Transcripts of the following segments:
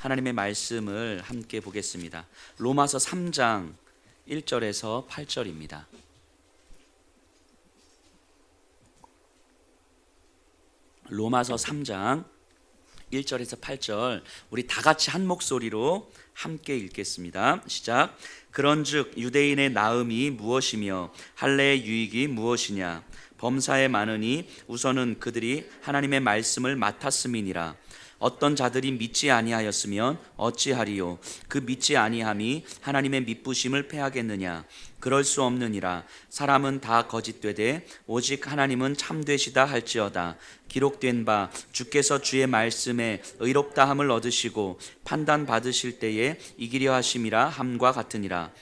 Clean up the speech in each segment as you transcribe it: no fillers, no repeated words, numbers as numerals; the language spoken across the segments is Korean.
하나님의 말씀을 함께 보겠습니다. 로마서 3장 1절에서 8절입니다. 로마서 3장 1절에서 8절 우리 다 같이 한 목소리로 함께 읽겠습니다. 시작. 그런즉 유대인의 나음이 무엇이며 할례의 유익이 무엇이냐? 범사에 많으니 우선은 그들이 하나님의 말씀을 맡았음이니라. 어떤 자들이 믿지 아니하였으면 어찌하리요? 그 믿지 아니함이 하나님의 믿부심을 패하겠느냐? 그럴 수 없느니라. 사람은 다 거짓되되 오직 하나님은 참되시다 할지어다. 기록된 바 주께서 주의 말씀에 의롭다함을 얻으시고 판단 받으실 때에 이기려 하심이라 함과 같으니라.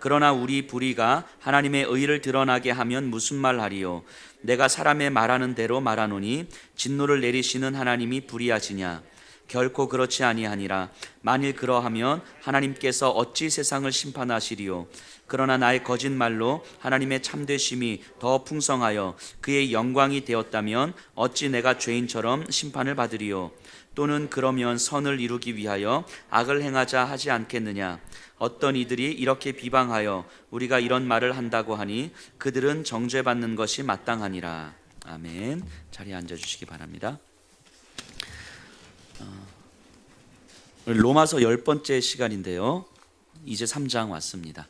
그러나 우리 불의가 하나님의 의를 드러나게 하면 무슨 말하리요? 내가 사람의 말하는 대로 말하노니 진노를 내리시는 하나님이 불의하시냐? 결코 그렇지 아니하니라. 만일 그러하면 하나님께서 어찌 세상을 심판하시리요? 그러나 나의 거짓말로 하나님의 참되심이 더 풍성하여 그의 영광이 되었다면 어찌 내가 죄인처럼 심판을 받으리요? 또는 그러면 선을 이루기 위하여 악을 행하자 하지 않겠느냐? 어떤 이들이 이렇게 비방하여 우리가 이런 말을 한다고 하니 그들은 정죄받는 것이 마땅하니라. 아멘. 자리에 앉아주시기 바랍니다. 로마서 10번째 시간인데요. 이제 3장 왔습니다.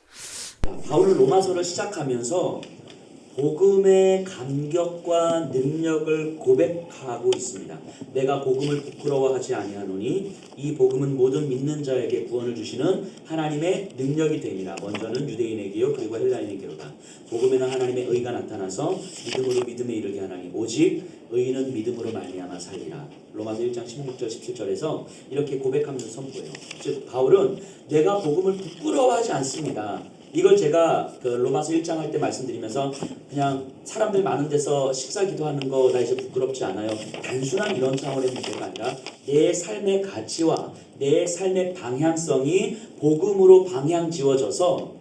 바울은 로마서를 시작하면서 복음의 감격과 능력을 고백하고 있습니다. 내가 복음을 부끄러워하지 아니하노니 이 복음은 모든 믿는 자에게 구원을 주시는 하나님의 능력이 됨이라. 먼저는 유대인에게요 그리고 헬라인에게로다. 복음에는 하나님의 의가 나타나서 믿음으로 믿음에 이르게 하나니 오직 의인은 믿음으로 말미암아 살리라. 로마서 1장 16절 17절에서 이렇게 고백하면서 선포해요. 즉 바울은 내가 복음을 부끄러워하지 않습니다. 이걸 제가 그 로마서 1장 할 때 말씀드리면서 그냥 사람들 많은 데서 식사 기도하는 거 나 이제 부끄럽지 않아요. 단순한 이런 차원의 문제가 아니라 내 삶의 가치와 내 삶의 방향성이 복음으로 방향 지워져서,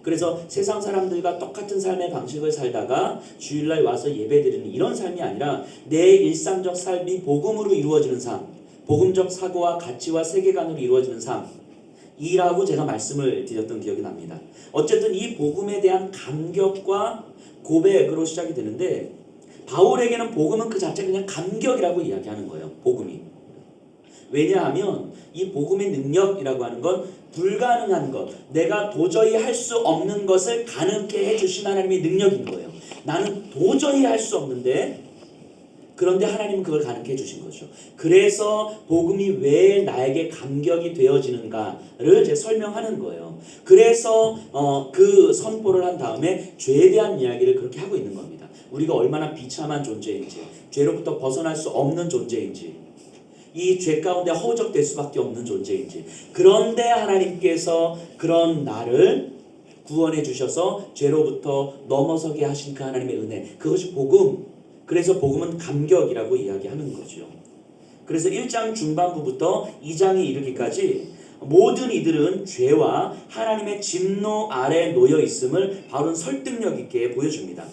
그래서 세상 사람들과 똑같은 삶의 방식을 살다가 주일날 와서 예배드리는 이런 삶이 아니라 내 일상적 삶이 복음으로 이루어지는 삶, 복음적 사고와 가치와 세계관으로 이루어지는 삶, 이라고 제가 말씀을 드렸던 기억이 납니다. 어쨌든 이 복음에 대한 감격과 고백으로 시작이 되는데, 바울에게는 복음은 그 자체 그냥 감격이라고 이야기하는 거예요. 복음이. 왜냐하면 이 복음의 능력이라고 하는 건 불가능한 것, 내가 도저히 할 수 없는 것을 가능케 해주신 하나님의 능력인 거예요. 나는 도저히 할 수 없는데 그런데 하나님은 그걸 가능케 해주신 거죠. 그래서 복음이 왜 나에게 감격이 되어지는가를 이제 설명하는 거예요. 그래서 그 선포를 한 다음에 죄에 대한 이야기를 그렇게 하고 있는 겁니다. 우리가 얼마나 비참한 존재인지, 죄로부터 벗어날 수 없는 존재인지, 이 죄 가운데 허우적될 수밖에 없는 존재인지, 그런데 하나님께서 그런 나를 구원해 주셔서 죄로부터 넘어서게 하신 그 하나님의 은혜, 그것이 복음. 그래서 복음은 감격이라고 이야기하는 거죠. 그래서 1장 중반부부터 2장에 이르기까지 모든 이들은 죄와 하나님의 진노 아래 놓여 있음을 바울은 설득력 있게 보여줍니다.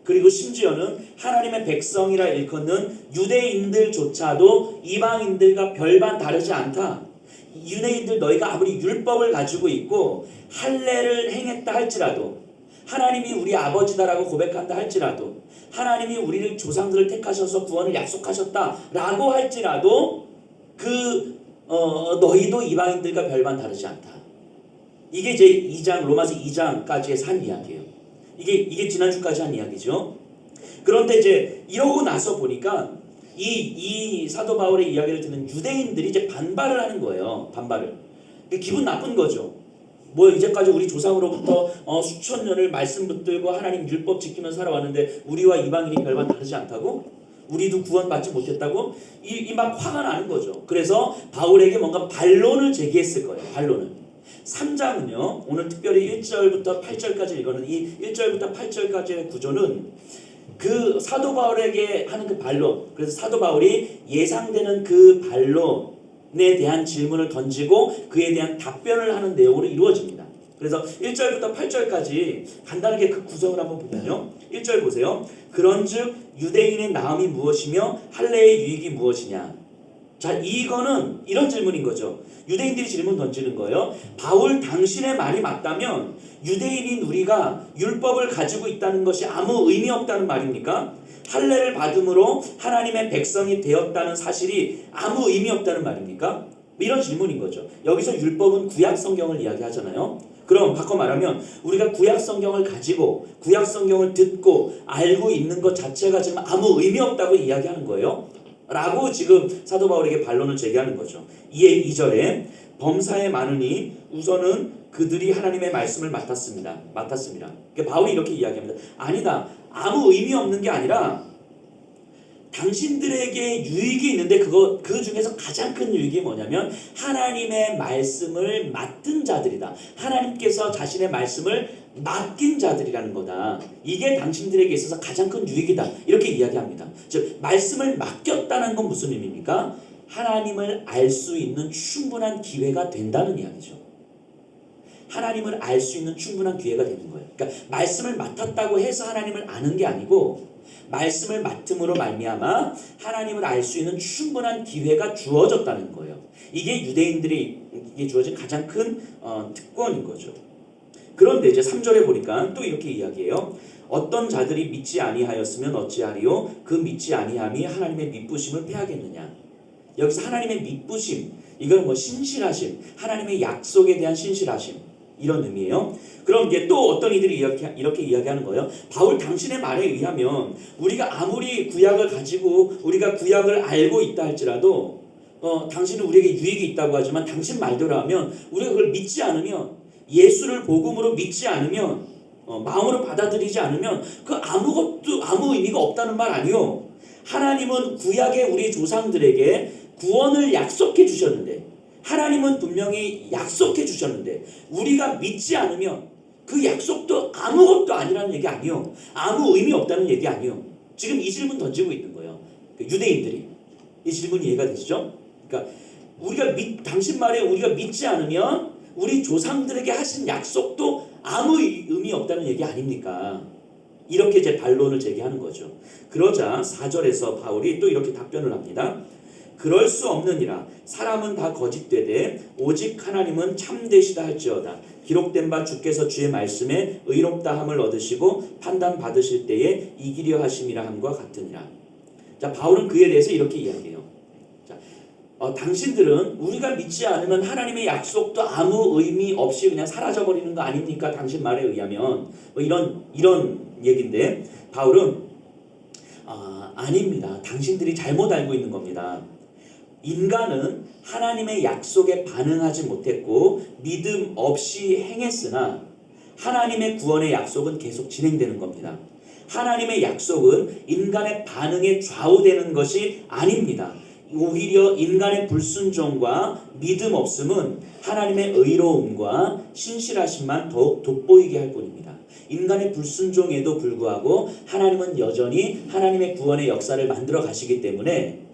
그리고 심지어는 하나님의 백성이라 일컫는 유대인들조차도 이방인들과 별반 다르지 않다. 유대인들 너희가 아무리 율법을 가지고 있고 할례를 행했다 할지라도, 하나님이 우리 아버지다라고 고백한다 할지라도, 하나님이 우리를 조상들을 택하셔서 구원을 약속하셨다라고 할지라도 너희도 이방인들과 별반 다르지 않다. 이게 이제 2장 로마서 2장까지의 한 이야기예요. 이게 지난주까지 한 이야기죠. 그런데 이제 이러고 나서 보니까 이 사도 바울의 이야기를 듣는 유대인들이 이제 반발을 하는 거예요. 반발을. 기분 나쁜 거죠. 뭐 이제까지 우리 조상으로부터 수천 년을 말씀 붙들고 하나님 율법 지키면서 살아왔는데 우리와 이방인이 별반 다르지 않다고? 우리도 구원받지 못했다고? 이 막 화가 나는 거죠. 그래서 바울에게 뭔가 반론을 제기했을 거예요. 반론을. 3장은요. 오늘 특별히 1절부터 8절까지 읽어는 이 1절부터 8절까지의 구조는 그 사도 바울에게 하는 그 반론, 그래서 사도 바울이 예상되는 그 반론에 대한 질문을 던지고 그에 대한 답변을 하는 내용으로 이루어집니다. 그래서 1절부터 8절까지 간단하게 그 구성을 한번 보면요. 1절 보세요. 그런즉 유대인의 나음이 무엇이며 할례의 유익이 무엇이냐. 자, 이거는 이런 질문인 거죠. 유대인들이 질문 던지는 거예요. 바울 당신의 말이 맞다면 유대인인 우리가 율법을 가지고 있다는 것이 아무 의미 없다는 말입니까? 할례를 받음으로 하나님의 백성이 되었다는 사실이 아무 의미 없다는 말입니까? 이런 질문인 거죠. 여기서 율법은 구약 성경을 이야기하잖아요. 그럼 바꿔 말하면 우리가 구약 성경을 가지고 구약 성경을 듣고 알고 있는 것 자체가 지금 아무 의미 없다고 이야기하는 거예요. 라고 지금 사도 바울에게 반론을 제기하는 거죠. 이에 2절에 범사에 많으니 우선은 그들이 하나님의 말씀을 맡았습니다. 그러니까 바울이 이렇게 이야기합니다. 아니다. 아무 의미 없는 게 아니라 당신들에게 유익이 있는데 그 중에서 가장 큰 유익이 뭐냐면 하나님의 말씀을 맡은 자들이다. 하나님께서 자신의 말씀을 맡긴 자들이라는 거다. 이게 당신들에게 있어서 가장 큰 유익이다. 이렇게 이야기합니다. 즉 말씀을 맡겼다는 건 무슨 의미입니까? 하나님을 알 수 있는 충분한 기회가 된다는 이야기죠. 하나님을 알 수 있는 충분한 기회가 되는 거예요. 그러니까 말씀을 맡았다고 해서 하나님을 아는 게 아니고 말씀을 맡음으로 말미암아 하나님을 알 수 있는 충분한 기회가 주어졌다는 거예요. 이게 유대인들에게 주어진 가장 큰 특권인 거죠. 그런데 이제 3절에 보니까 또 이렇게 이야기해요. 어떤 자들이 믿지 아니하였으면 어찌하리요? 그 믿지 아니함이 하나님의 믿부심을 패하겠느냐. 여기서 하나님의 믿부심, 이건 뭐 신실하심, 하나님의 약속에 대한 신실하심, 이런 의미예요. 그럼 이제 또 어떤 이들이 이렇게 이야기하는 거예요. 바울 당신의 말에 의하면 우리가 아무리 구약을 가지고 우리가 구약을 알고 있다 할지라도 당신은 우리에게 유익이 있다고 하지만 당신 말대로 하면 우리가 그걸 믿지 않으면 예수를 복음으로 믿지 않으면 마음으로 받아들이지 않으면 그 아무것도 아무 의미가 없다는 말 아니요. 하나님은 구약의 우리 조상들에게 구원을 약속해 주셨는데 하나님은 분명히 약속해 주셨는데 우리가 믿지 않으면 그 약속도 아무것도 아니라는 얘기 아니요. 아무 의미 없다는 얘기 아니요. 지금 이 질문 던지고 있는 거예요. 유대인들이. 이 질문이 이해가 되시죠? 그러니까 당신 말에 우리가 믿지 않으면 우리 조상들에게 하신 약속도 아무 의미 없다는 얘기 아닙니까? 이렇게 이제 반론을 제기하는 거죠. 그러자 4절에서 바울이 또 이렇게 답변을 합니다. 그럴 수 없느니라. 사람은 다 거짓되되 오직 하나님은 참되시다 할지어다. 기록된 바 주께서 주의 말씀에 의롭다함을 얻으시고 판단 받으실 때에 이기려 하심이라 함과 같으니라. 자, 바울은 그에 대해서 이렇게 이야기해요. 자, 당신들은 우리가 믿지 않으면 하나님의 약속도 아무 의미 없이 그냥 사라져버리는 거 아닙니까? 당신 말에 의하면 뭐 이런 얘기인데 바울은 아닙니다. 당신들이 잘못 알고 있는 겁니다. 인간은 하나님의 약속에 반응하지 못했고 믿음 없이 행했으나 하나님의 구원의 약속은 계속 진행되는 겁니다. 하나님의 약속은 인간의 반응에 좌우되는 것이 아닙니다. 오히려 인간의 불순종과 믿음 없음은 하나님의 의로움과 신실하심만 더욱 돋보이게 할 뿐입니다. 인간의 불순종에도 불구하고 하나님은 여전히 하나님의 구원의 역사를 만들어 가시기 때문에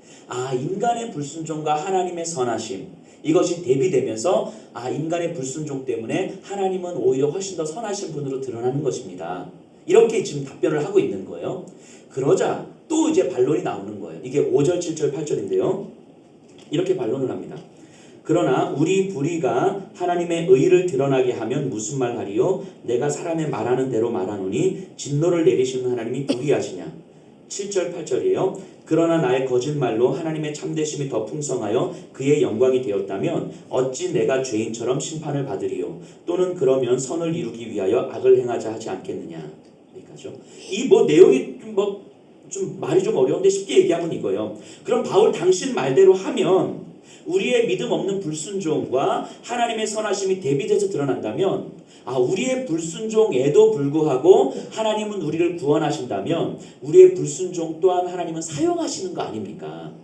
인간의 불순종과 하나님의 선하심, 이것이 대비되면서 인간의 불순종 때문에 하나님은 오히려 훨씬 더 선하신 분으로 드러나는 것입니다. 이렇게 지금 답변을 하고 있는 거예요. 그러자 또 이제 반론이 나오는 거예요. 이게 5절, 7절, 8절인데요. 이렇게 반론을 합니다. 그러나 우리 불의가 하나님의 의를 드러나게 하면 무슨 말 하리요? 내가 사람의 말하는 대로 말하노니 진노를 내리시는 하나님이 불의하시냐? 7절, 8절이에요. 그러나 나의 거짓말로 하나님의 참되심이 더 풍성하여 그의 영광이 되었다면 어찌 내가 죄인처럼 심판을 받으리요? 또는 그러면 선을 이루기 위하여 악을 행하자 하지 않겠느냐? 여기까지요. 이 내용이 좀 말이 좀 어려운데 쉽게 얘기하면 이거예요. 그럼 바울 당신 말대로 하면 우리의 믿음 없는 불순종과 하나님의 선하심이 대비돼서 드러난다면 우리의 불순종에도 불구하고 하나님은 우리를 구원하신다면 우리의 불순종 또한 하나님은 사용하시는 거 아닙니까?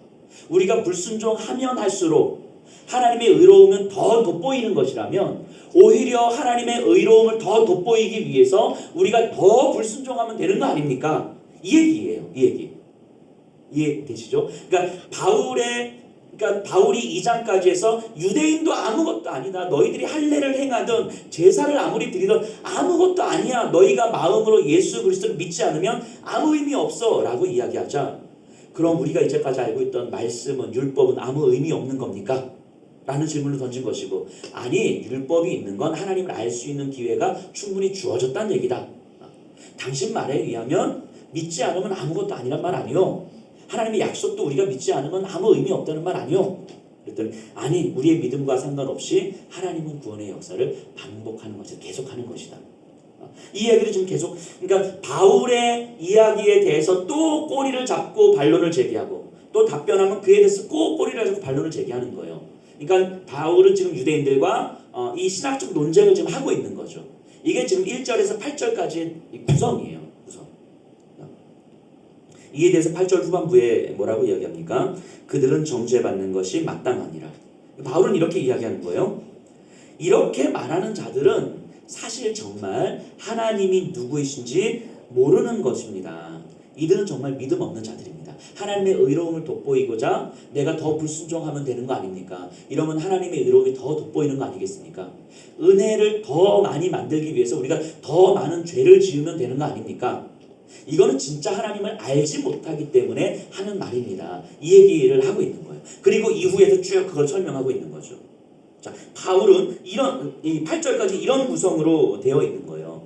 우리가 불순종하면 할수록 하나님의 의로움은 더 돋보이는 것이라면 오히려 하나님의 의로움을 더 돋보이기 위해서 우리가 더 불순종하면 되는 거 아닙니까? 이 얘기예요. 이 얘기. 이해되시죠? 그러니까 바울이 2장까지 해서 유대인도 아무것도 아니다. 너희들이 할례를 행하든 제사를 아무리 드리든 아무것도 아니야. 너희가 마음으로 예수 그리스도를 믿지 않으면 아무 의미 없어 라고 이야기하자 그럼 우리가 이제까지 알고 있던 말씀은, 율법은 아무 의미 없는 겁니까? 라는 질문을 던진 것이고, 아니, 율법이 있는 건 하나님을 알 수 있는 기회가 충분히 주어졌다는 얘기다. 당신 말에 의하면 믿지 않으면 아무것도 아니란 말 아니요. 하나님의 약속도 우리가 믿지 않으면 아무 의미 없다는 말 아니요. 그랬더니 아니, 우리의 믿음과 상관없이 하나님은 구원의 역사를 반복하는 것이다. 계속하는 것이다. 이 이야기를 지금 계속, 그러니까 바울의 이야기에 대해서 또 꼬리를 잡고 반론을 제기하고, 또 답변하면 그에 대해서 꼭 꼬리를 잡고 반론을 제기하는 거예요. 그러니까 바울은 지금 유대인들과 이 신학적 논쟁을 지금 하고 있는 거죠. 이게 지금 1절에서 8절까지의 구성이에요. 구성. 이에 대해서 8절 후반부에 뭐라고 이야기합니까? 그들은 정죄받는 것이 마땅하니라. 바울은 이렇게 이야기하는 거예요. 이렇게 말하는 자들은 사실 정말 하나님이 누구이신지 모르는 것입니다. 이들은 정말 믿음 없는 자들입니다. 하나님의 의로움을 돋보이고자 내가 더 불순종하면 되는 거 아닙니까? 이러면 하나님의 의로움이 더 돋보이는 거 아니겠습니까? 은혜를 더 많이 만들기 위해서 우리가 더 많은 죄를 지으면 되는 거 아닙니까? 이거는 진짜 하나님을 알지 못하기 때문에 하는 말입니다. 이 얘기를 하고 있는 거예요. 그리고 이후에도 쭉 그걸 설명하고 있는 거죠. 자, 바울은 이 8절까지 이런 구성으로 되어 있는 거예요.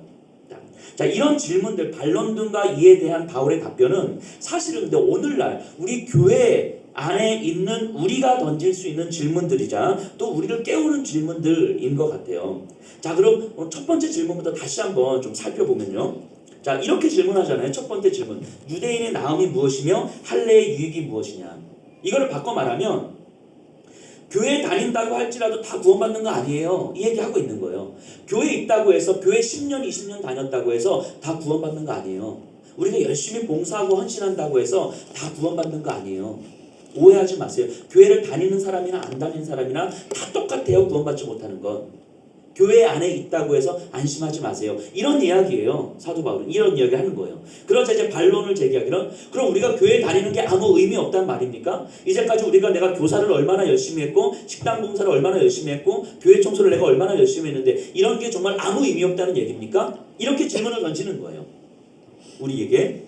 자, 이런 질문들, 반론 등과 이에 대한 바울의 답변은 사실은 근데 오늘날 우리 교회 안에 있는 우리가 던질 수 있는 질문들이자 또 우리를 깨우는 질문들인 것 같아요. 자, 그럼 첫 번째 질문부터 다시 한번 좀 살펴보면요. 자, 이렇게 질문하잖아요. 첫 번째 질문. 유대인의 나음이 무엇이며 할례의 유익이 무엇이냐. 이거를 바꿔 말하면 교회 다닌다고 할지라도 다 구원받는 거 아니에요. 이 얘기하고 있는 거예요. 교회 있다고 해서, 교회 10년, 20년 다녔다고 해서 다 구원받는 거 아니에요. 우리가 열심히 봉사하고 헌신한다고 해서 다 구원받는 거 아니에요. 오해하지 마세요. 교회를 다니는 사람이나 안 다니는 사람이나 다 똑같아요. 구원받지 못하는 건. 교회 안에 있다고 해서 안심하지 마세요. 이런 이야기예요. 사도 바울은 이런 이야기 하는 거예요. 그러자 이제 반론을 제기하기는, 그럼 우리가 교회 다니는 게 아무 의미 없단 말입니까? 이제까지 내가 교사를 얼마나 열심히 했고, 식당 봉사를 얼마나 열심히 했고, 교회 청소를 내가 얼마나 열심히 했는데 이런 게 정말 아무 의미 없다는 얘기입니까? 이렇게 질문을 던지는 거예요. 우리에게.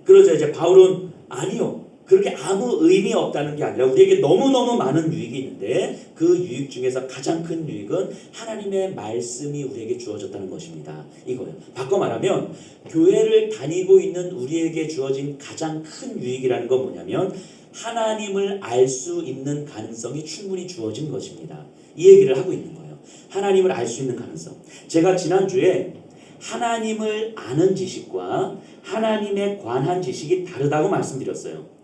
그러자 이제 바울은 아니요. 그렇게 아무 의미 없다는 게 아니라 우리에게 너무너무 많은 유익이 있는데 그 유익 중에서 가장 큰 유익은 하나님의 말씀이 우리에게 주어졌다는 것입니다. 이거예요. 바꿔 말하면 교회를 다니고 있는 우리에게 주어진 가장 큰 유익이라는 건 뭐냐면 하나님을 알 수 있는 가능성이 충분히 주어진 것입니다. 이 얘기를 하고 있는 거예요. 하나님을 알 수 있는 가능성. 제가 지난주에 하나님을 아는 지식과 하나님에 관한 지식이 다르다고 말씀드렸어요.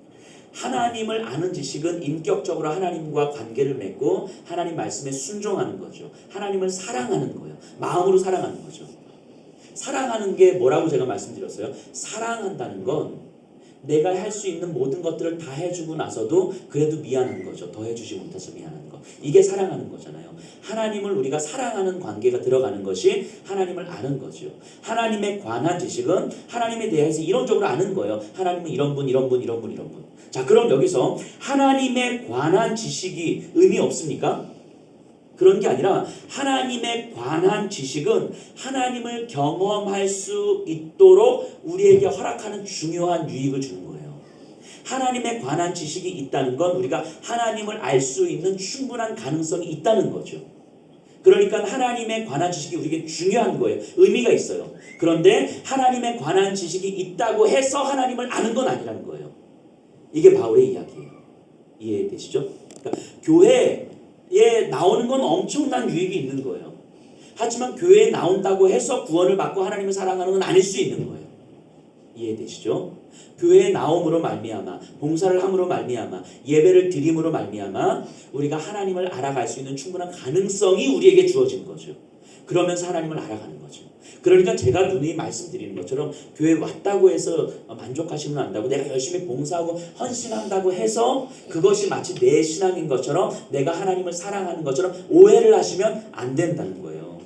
하나님을 아는 지식은 인격적으로 하나님과 관계를 맺고 하나님 말씀에 순종하는 거죠. 하나님을 사랑하는 거예요. 마음으로 사랑하는 거죠. 사랑하는 게 뭐라고 제가 말씀드렸어요? 사랑한다는 건 내가 할 수 있는 모든 것들을 다 해주고 나서도 그래도 미안한 거죠. 더 해주지 못해서 미안한 거. 이게 사랑하는 거잖아요. 하나님을 우리가 사랑하는 관계가 들어가는 것이 하나님을 아는 거죠. 하나님에 관한 지식은 하나님에 대해서 이론적으로 아는 거예요. 하나님은 이런 분, 이런 분, 이런 분, 이런 분. 자, 그럼 여기서 하나님에 관한 지식이 의미 없습니까? 그런 게 아니라 하나님에 관한 지식은 하나님을 경험할 수 있도록 우리에게 허락하는 중요한 유익을 주는 거예요. 하나님에 관한 지식이 있다는 건 우리가 하나님을 알 수 있는 충분한 가능성이 있다는 거죠. 그러니까 하나님에 관한 지식이 우리에게 중요한 거예요. 의미가 있어요. 그런데 하나님에 관한 지식이 있다고 해서 하나님을 아는 건 아니라는 거예요. 이게 바울의 이야기예요. 이해되시죠? 그러니까 교회에 나오는 건 엄청난 유익이 있는 거예요. 하지만 교회에 나온다고 해서 구원을 받고 하나님을 사랑하는 건 아닐 수 있는 거예요. 이해되시죠? 교회에 나옴으로 말미암아, 봉사를 함으로 말미암아, 예배를 드림으로 말미암아 우리가 하나님을 알아갈 수 있는 충분한 가능성이 우리에게 주어진 거죠. 그러면서 하나님을 알아가는 거죠. 그러니까 제가 누누이 말씀드리는 것처럼 교회 왔다고 해서 만족하시면 안 된다고, 내가 열심히 봉사하고 헌신한다고 해서 그것이 마치 내 신앙인 것처럼, 내가 하나님을 사랑하는 것처럼 오해를 하시면 안 된다는 거예요.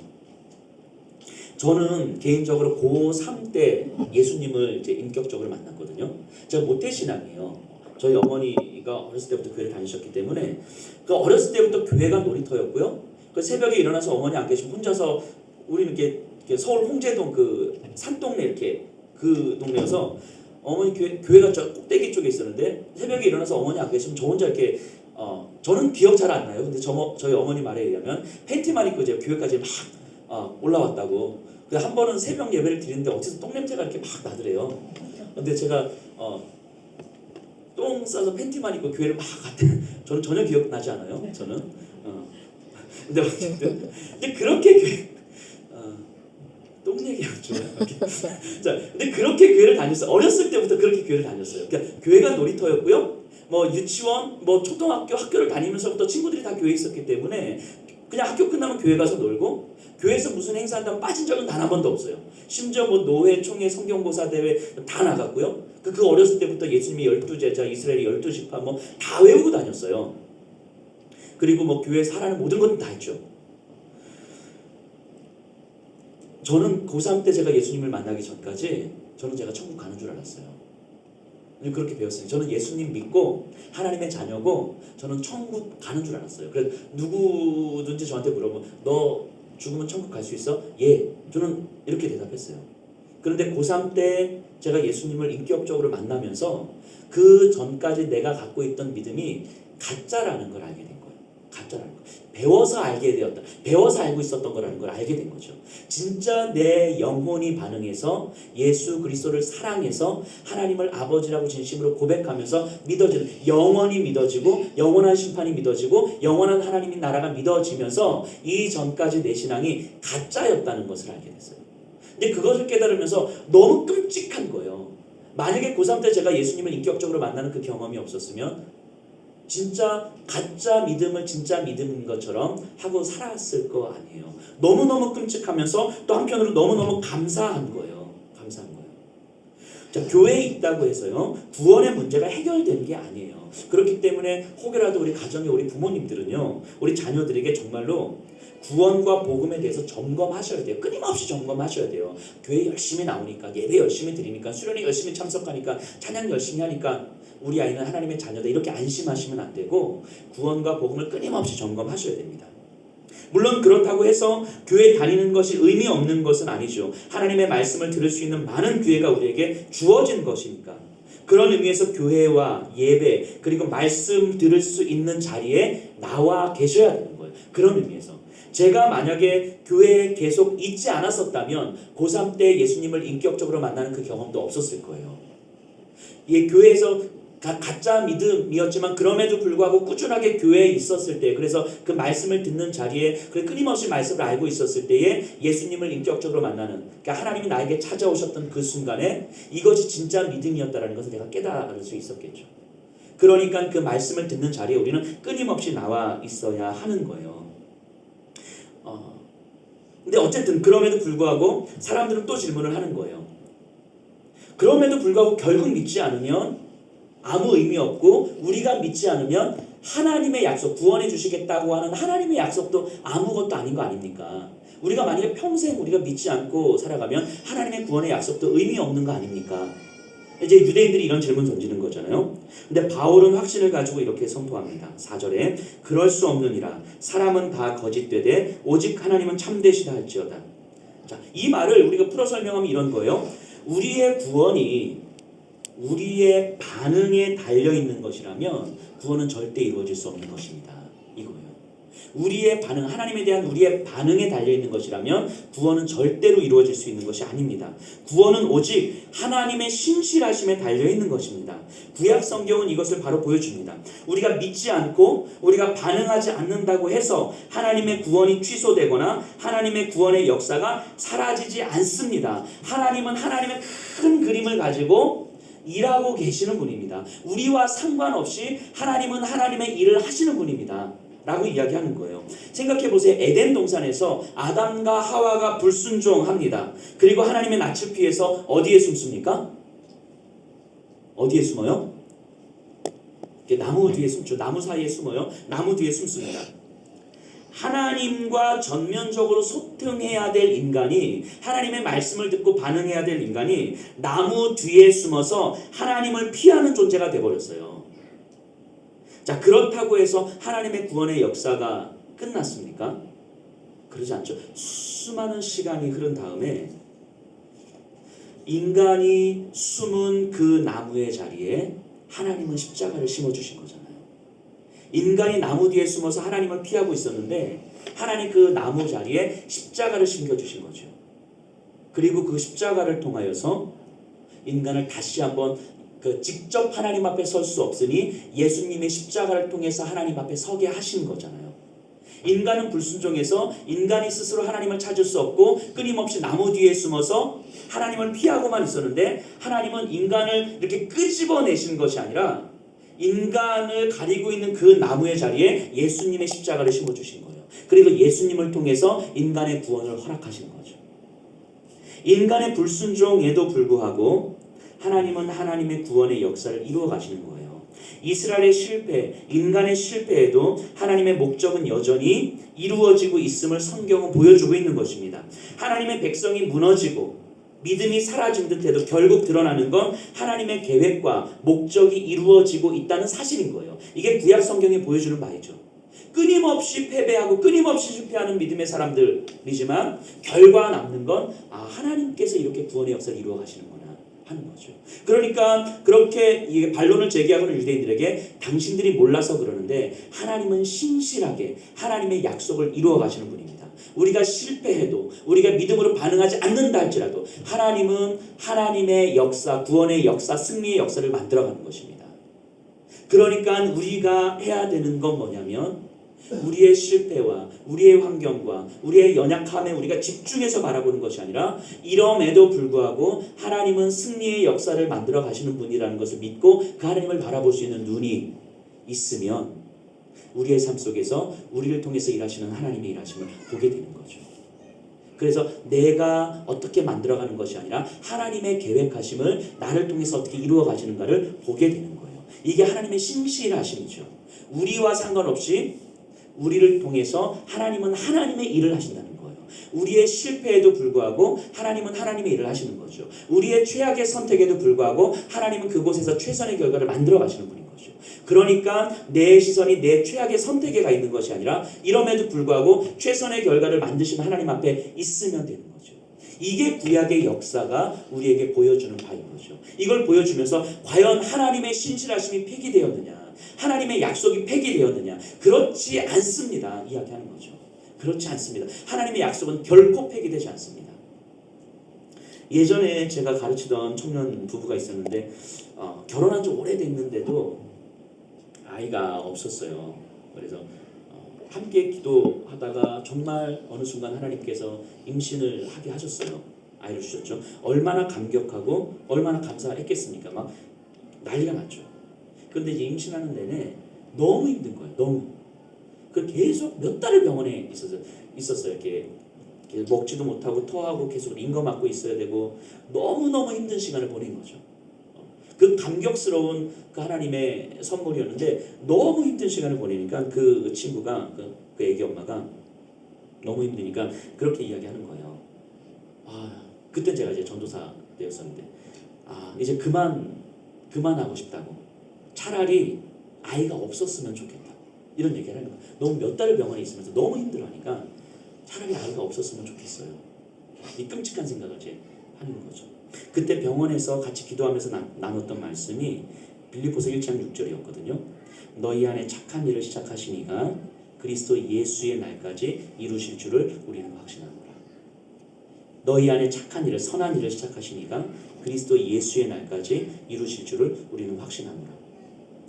저는 개인적으로 고3 때 예수님을 이제 인격적으로 만났거든요. 제가 모태신앙이에요. 저희 어머니가 어렸을 때부터 교회를 다니셨기 때문에 그 어렸을 때부터 교회가 놀이터였고요. 그 새벽에 일어나서 어머니 안 계시면 혼자서 우리는 이렇게 서울 홍제동 그 산동네 이렇게 그 동네여서 어머니 교회가 저 꼭대기 쪽에 있었는데 새벽에 일어나서 어머니 앞에 계시면 저 혼자 이렇게 저는 기억 잘 안 나요. 근데 저희 어머니 말에 의하면 팬티만 입고 이제 교회까지 막 올라왔다고. 근데 한 번은 새벽 예배를 드리는데 어디서 똥 냄새가 이렇게 막 나더래요. 근데 제가 똥 싸서 팬티만 입고 교회를 막 갔대. 저는 전혀 기억나지 않아요. 저는. 근데 어쨌든 근데 그렇게 교회 똥 얘기하면 좋아요. 자, 근데 그렇게 교회를 다녔어요. 어렸을 때부터 그렇게 교회를 다녔어요. 그러니까 교회가 놀이터였고요. 뭐 유치원, 뭐 초등학교, 학교를 다니면서부터 친구들이 다 교회에 있었기 때문에 그냥 학교 끝나면 교회 가서 놀고 교회에서 무슨 행사한다면 빠진 적은 단 한 번도 없어요. 심지어 뭐 노회, 총회, 성경고사 대회 다 나갔고요. 그 어렸을 때부터 예수님의 12제자, 이스라엘의 12지파 뭐 다 외우고 다녔어요. 그리고 뭐 교회에서 하라는 모든 건 다 했죠. 저는 고3 때 제가 예수님을 만나기 전까지 저는 제가 천국 가는 줄 알았어요. 그렇게 배웠어요. 저는 예수님 믿고 하나님의 자녀고 저는 천국 가는 줄 알았어요. 그래서 누구든지 저한테 물어보면 너 죽으면 천국 갈 수 있어? 예. 저는 이렇게 대답했어요. 그런데 고3 때 제가 예수님을 인격적으로 만나면서 그 전까지 내가 갖고 있던 믿음이 가짜라는 걸 알게 된 거예요. 가짜라는 거. 배워서 알게 되었다. 배워서 알고 있었던 거라는 걸 알게 된 거죠. 진짜 내 영혼이 반응해서 예수 그리스도를 사랑해서 하나님을 아버지라고 진심으로 고백하면서 믿어지는 영원히 믿어지고 영원한 심판이 믿어지고 영원한 하나님의 나라가 믿어지면서 이 전까지 내 신앙이 가짜였다는 것을 알게 됐어요. 근데 그것을 깨달으면서 너무 끔찍한 거예요. 만약에 고3 때 제가 예수님을 인격적으로 만나는 그 경험이 없었으면 진짜 가짜 믿음을 진짜 믿음인 것처럼 하고 살았을 거 아니에요. 너무너무 끔찍하면서 또 한편으로 너무너무 감사한 거예요. 감사한 거예요. 자, 교회에 있다고 해서요 구원의 문제가 해결되는 게 아니에요. 그렇기 때문에 혹여라도 우리 가정의 우리 부모님들은요 우리 자녀들에게 정말로 구원과 복음에 대해서 점검하셔야 돼요. 끊임없이 점검하셔야 돼요. 교회 열심히 나오니까 예배 열심히 드리니까 수련회 열심히 참석하니까 찬양 열심히 하니까 우리 아이는 하나님의 자녀다 이렇게 안심하시면 안 되고 구원과 복음을 끊임없이 점검하셔야 됩니다. 물론 그렇다고 해서 교회 다니는 것이 의미 없는 것은 아니죠. 하나님의 말씀을 들을 수 있는 많은 기회가 우리에게 주어진 것이니까 그런 의미에서 교회와 예배 그리고 말씀 들을 수 있는 자리에 나와 계셔야 되는 거예요. 그런 의미에서 제가 만약에 교회에 계속 있지 않았었다면 고3 때 예수님을 인격적으로 만나는 그 경험도 없었을 거예요. 이 교회에서 가짜 믿음이었지만 그럼에도 불구하고 꾸준하게 교회에 있었을 때 그래서 그 말씀을 듣는 자리에 끊임없이 말씀을 알고 있었을 때에 예수님을 인격적으로 만나는 그러니까 하나님이 나에게 찾아오셨던 그 순간에 이것이 진짜 믿음이었다는 것을 내가 깨달을 수 있었겠죠. 그러니까 그 말씀을 듣는 자리에 우리는 끊임없이 나와 있어야 하는 거예요. 근데 어쨌든 그럼에도 불구하고 사람들은 또 질문을 하는 거예요. 그럼에도 불구하고 결국 믿지 않으면 아무 의미 없고 우리가 믿지 않으면 하나님의 약속, 구원해 주시겠다고 하는 하나님의 약속도 아무것도 아닌 거 아닙니까? 우리가 만약에 평생 우리가 믿지 않고 살아가면 하나님의 구원의 약속도 의미 없는 거 아닙니까? 이제 유대인들이 이런 질문 던지는 거잖아요. 근데 바울은 확신을 가지고 이렇게 선포합니다. 4절에 그럴 수 없느니라 사람은 다 거짓되되 오직 하나님은 참되시다 할지어다. 자, 이 말을 우리가 풀어 설명하면 이런 거예요. 우리의 구원이 우리의 반응에 달려있는 것이라면 구원은 절대 이루어질 수 없는 것입니다. 이거예요. 우리의 반응, 하나님에 대한 우리의 반응에 달려있는 것이라면 구원은 절대로 이루어질 수 있는 것이 아닙니다. 구원은 오직 하나님의 신실하심에 달려있는 것입니다. 구약 성경은 이것을 바로 보여줍니다. 우리가 믿지 않고 우리가 반응하지 않는다고 해서 하나님의 구원이 취소되거나 하나님의 구원의 역사가 사라지지 않습니다. 하나님은 하나님의 큰 그림을 가지고 일하고 계시는 분입니다. 우리와 상관없이 하나님은 하나님의 일을 하시는 분입니다. 라고 이야기하는 거예요. 생각해 보세요. 에덴 동산에서 아담과 하와가 불순종합니다. 그리고 하나님의 낯을 피해서 어디에 숨습니까? 어디에 숨어요? 나무 뒤에 숨죠. 나무 사이에 숨어요. 나무 뒤에 숨습니다. 하나님과 전면적으로 소통해야 될 인간이 하나님의 말씀을 듣고 반응해야 될 인간이 나무 뒤에 숨어서 하나님을 피하는 존재가 되어버렸어요. 자, 그렇다고 해서 하나님의 구원의 역사가 끝났습니까? 그러지 않죠. 수많은 시간이 흐른 다음에 인간이 숨은 그 나무의 자리에 하나님은 십자가를 심어주신 거잖아요. 인간이 나무 뒤에 숨어서 하나님을 피하고 있었는데 하나님 그 나무 자리에 십자가를 심겨주신 거죠. 그리고 그 십자가를 통하여서 인간을 다시 한번 직접 하나님 앞에 설 수 없으니 예수님의 십자가를 통해서 하나님 앞에 서게 하신 거잖아요. 인간은 불순종해서 인간이 스스로 하나님을 찾을 수 없고 끊임없이 나무 뒤에 숨어서 하나님을 피하고만 있었는데 하나님은 인간을 이렇게 끄집어내신 것이 아니라 인간을 가리고 있는 그 나무의 자리에 예수님의 십자가를 심어주신 거예요. 그리고 예수님을 통해서 인간의 구원을 허락하신 거죠. 인간의 불순종에도 불구하고 하나님은 하나님의 구원의 역사를 이루어 가시는 거예요. 이스라엘의 실패, 인간의 실패에도 하나님의 목적은 여전히 이루어지고 있음을 성경은 보여주고 있는 것입니다. 하나님의 백성이 무너지고 믿음이 사라진 듯해도 결국 드러나는 건 하나님의 계획과 목적이 이루어지고 있다는 사실인 거예요. 이게 구약 성경이 보여주는 바이죠. 끊임없이 패배하고 끊임없이 실패하는 믿음의 사람들이지만 결과 남는 건 하나님께서 이렇게 구원의 역사를 이루어 가시는구나 하는 거죠. 그러니까 그렇게 반론을 제기하고는 유대인들에게 당신들이 몰라서 그러는데 하나님은 신실하게 하나님의 약속을 이루어 가시는 분입니다. 우리가 실패해도 우리가 믿음으로 반응하지 않는다 할지라도 하나님은 하나님의 역사, 구원의 역사, 승리의 역사를 만들어가는 것입니다. 그러니까 우리가 해야 되는 건 뭐냐면 우리의 실패와 우리의 환경과 우리의 연약함에 우리가 집중해서 바라보는 것이 아니라 이럼에도 불구하고 하나님은 승리의 역사를 만들어 가시는 분이라는 것을 믿고 그 하나님을 바라볼 수 있는 눈이 있으면 우리의 삶 속에서 우리를 통해서 일하시는 하나님의 일하심을 보게 되는 거죠. 그래서 내가 어떻게 만들어가는 것이 아니라 하나님의 계획하심을 나를 통해서 어떻게 이루어 가시는가를 보게 되는 거예요. 이게 하나님의 신실하심이죠. 우리와 상관없이 우리를 통해서 하나님은 하나님의 일을 하신다는 거예요. 우리의 실패에도 불구하고 하나님은 하나님의 일을 하시는 거죠. 우리의 최악의 선택에도 불구하고 하나님은 그곳에서 최선의 결과를 만들어 가시는 분인 거죠. 그러니까 내 시선이 내 최악의 선택에 가 있는 것이 아니라 이럼에도 불구하고 최선의 결과를 만드신 하나님 앞에 있으면 되는 거죠. 이게 구약의 역사가 우리에게 보여주는 바인 거죠. 이걸 보여주면서 과연 하나님의 신실하심이 폐기되었느냐, 하나님의 약속이 폐기되었느냐? 그렇지 않습니다. 이야기하는 거죠. 그렇지 않습니다. 하나님의 약속은 결코 폐기되지 않습니다. 예전에 제가 가르치던 청년 부부가 있었는데 결혼한 지 오래됐는데도 아이가 없었어요. 그래서 함께 기도하다가 정말 어느 순간 하나님께서 임신을 하게 하셨어요. 아이를 주셨죠. 얼마나 감격하고 얼마나 감사했겠습니까? 막 난리가 났죠. 근데 이제 임신하는 내내 너무 힘든 거예요. 너무. 계속 몇 달을 병원에 있었어요. 이렇게 먹지도 못하고 토하고 계속 링거 맞고 있어야 되고 너무너무 힘든 시간을 보낸 거죠. 그 감격스러운 그 하나님의 선물이었는데 너무 힘든 시간을 보내니까 그 친구가 그 애기 엄마가 너무 힘드니까 그렇게 이야기하는 거예요. 그때 제가 이제 전도사 되었었는데 이제 그만하고 싶다고. 차라리 아이가 없었으면 좋겠다. 이런 얘기를 하는 거예요. 너무 몇 달을 병원에 있으면서 너무 힘들어하니까 차라리 아이가 없었으면 좋겠어요. 이 끔찍한 생각을 이제 하는 거죠. 그때 병원에서 같이 기도하면서 나눴던 말씀이 빌립보서 1장 6절이었거든요. 너희 안에 착한 일을 시작하신 이가 그리스도 예수의 날까지 이루실 줄을 우리는 확신하노라. 너희 안에 착한 일을, 선한 일을 시작하신 이가 그리스도 예수의 날까지 이루실 줄을 우리는 확신하노라.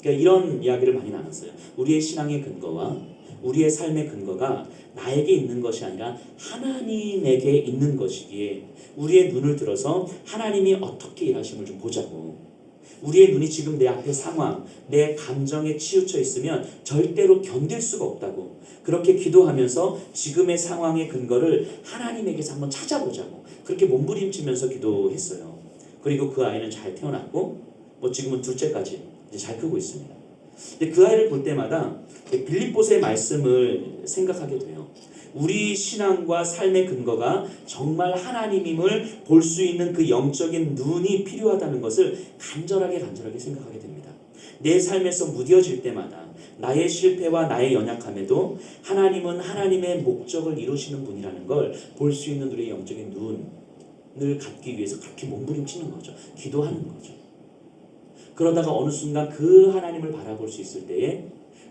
그러니까 이런 이야기를 많이 나눴어요. 우리의 신앙의 근거와 우리의 삶의 근거가 나에게 있는 것이 아니라 하나님에게 있는 것이기에 우리의 눈을 들어서 하나님이 어떻게 일하심을 좀 보자고. 우리의 눈이 지금 내 앞에 상황, 내 감정에 치우쳐 있으면 절대로 견딜 수가 없다고. 그렇게 기도하면서 지금의 상황의 근거를 하나님에게서 한번 찾아보자고. 그렇게 몸부림치면서 기도했어요. 그리고 그 아이는 잘 태어났고 지금은 둘째까지 이제 잘 크고 있습니다. 근데 그 아이를 볼 때마다 빌립보서의 말씀을 생각하게 돼요. 우리 신앙과 삶의 근거가 정말 하나님임을 볼 수 있는 그 영적인 눈이 필요하다는 것을 간절하게 생각하게 됩니다. 내 삶에서 무뎌질 때마다 나의 실패와 나의 연약함에도 하나님은 하나님의 목적을 이루시는 분이라는 걸 볼 수 있는 우리의 영적인 갖기 위해서 그렇게 몸부림치는 거죠. 기도하는 거죠. 그러다가 어느 순간 그 하나님을 바라볼 수 있을 때에